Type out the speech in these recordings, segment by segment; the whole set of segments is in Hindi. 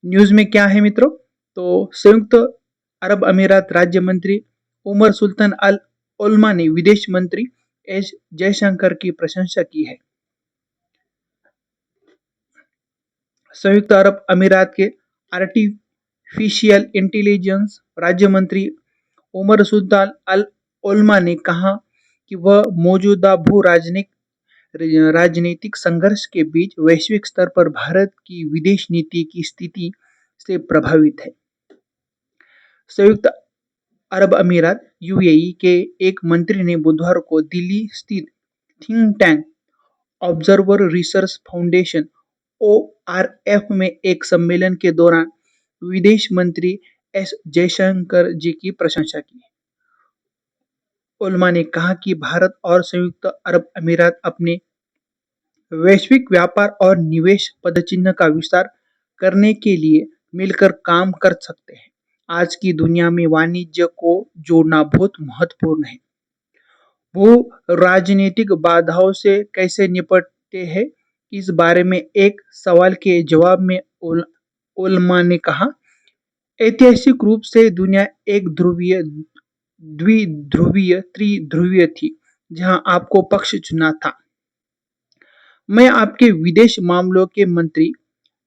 न्यूज में क्या है मित्रों? तो संयुक्त अरब अमीरात राज्य मंत्री उमर सुल्तान अल ओल्मा ने विदेश मंत्री एस जयशंकर की प्रशंसा की है। संयुक्त अरब अमीरात के आर्टिफिशियल इंटेलिजेंस राज्य मंत्री उमर सुल्तान अल ओल्मा ने कहा कि वह मौजूदा भू राजनीतिक संघर्ष के बीच वैश्विक स्तर पर भारत की विदेश नीति की स्थिति से प्रभावित है। संयुक्त अरब अमीरात यूएई के एक मंत्री ने बुधवार को दिल्ली स्थित think tank observer research foundation ORF में एक सम्मेलन के दौरान विदेश मंत्री एस जयशंकर जी की प्रशंसा की। ओल्मा ने कहा कि भारत और संयुक्त अरब अमीरात अपने वैश्विक व्यापार और निवेश पदचिह्न का विस्तार करने के लिए मिलकर काम कर सकते हैं। आज की दुनिया में वाणिज्य को जोड़ना बहुत महत्वपूर्ण है। वो राजनीतिक बाधाओं से कैसे निपटते हैं, इस बारे में एक सवाल के जवाब में ओल्मा ने कहा, ऐतिहासिक रूप से दुनिया एक ध्रुवीय, द्विध्रुवीय, त्रिध्रुवीय थी, जहां आपको पक्ष चुना था। मैं आपके विदेश मामलों के मंत्री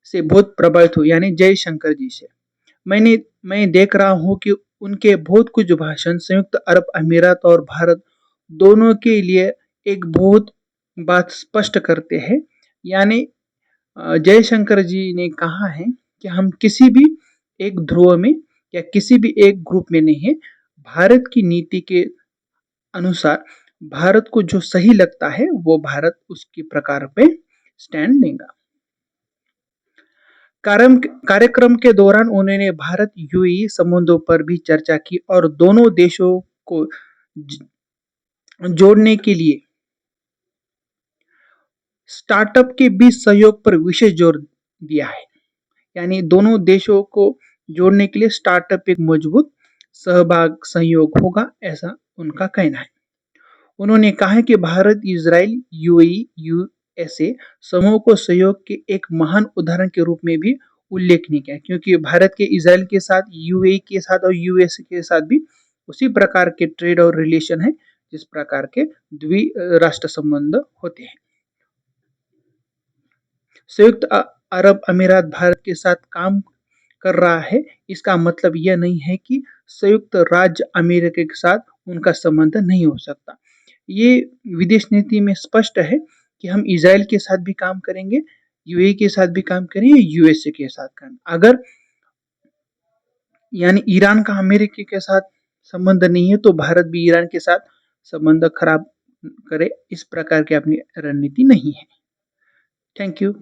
से बहुत प्रभावित हूँ, यानी जयशंकर जी से। मैं देख रहा हूँ कि उनके बहुत कुछ भाषण संयुक्त अरब अमीरात और भारत दोनों के लिए एक बहुत बात स्पष्ट करते हैं। यानी जयशंकर जी ने कहा है कि हम किसी भी एक ध्रुव में या किसी भी एक ग्रुप में नहीं है। भारत की नीति के अनुसार भारत को जो सही लगता है वो भारत उसके प्रकार पे स्टैंड लेगा। कार्यक्रम के दौरान उन्होंने भारत यूएई संबंधों पर भी चर्चा की और दोनों देशों को जोड़ने के लिए स्टार्टअप के बीच सहयोग पर विशेष जोर दिया है। यानी दोनों देशों को जोड़ने के लिए स्टार्टअप एक मजबूत सहयोग होगा, ऐसा उनका कहना है। उन्होंने कहा कि भारत इजराइल यूएई यूएसए समूह को सहयोग के एक महान उदाहरण के रूप में भी उल्लेखनीय किया, क्योंकि भारत के इजराइल के साथ, यूएई के साथ और यूएसए के साथ भी उसी प्रकार के ट्रेड और रिलेशन है जिस प्रकार के द्विराष्ट्र संबंध होते हैं। संयुक्त अरब अमीरात भारत के साथ काम कर रहा है, इसका मतलब यह नहीं है कि संयुक्त राज्य अमेरिका के साथ उनका संबंध नहीं हो सकता। ये विदेश नीति में स्पष्ट है कि हम इजराइल के साथ भी काम करेंगे, यूएई के साथ भी काम करेंगे, यूएसए के साथ काम। अगर यानी ईरान का अमेरिका के साथ संबंध नहीं है तो भारत भी ईरान के साथ संबंध खराब करे, इस प्रकार की अपनी रणनीति नहीं है। Thank you.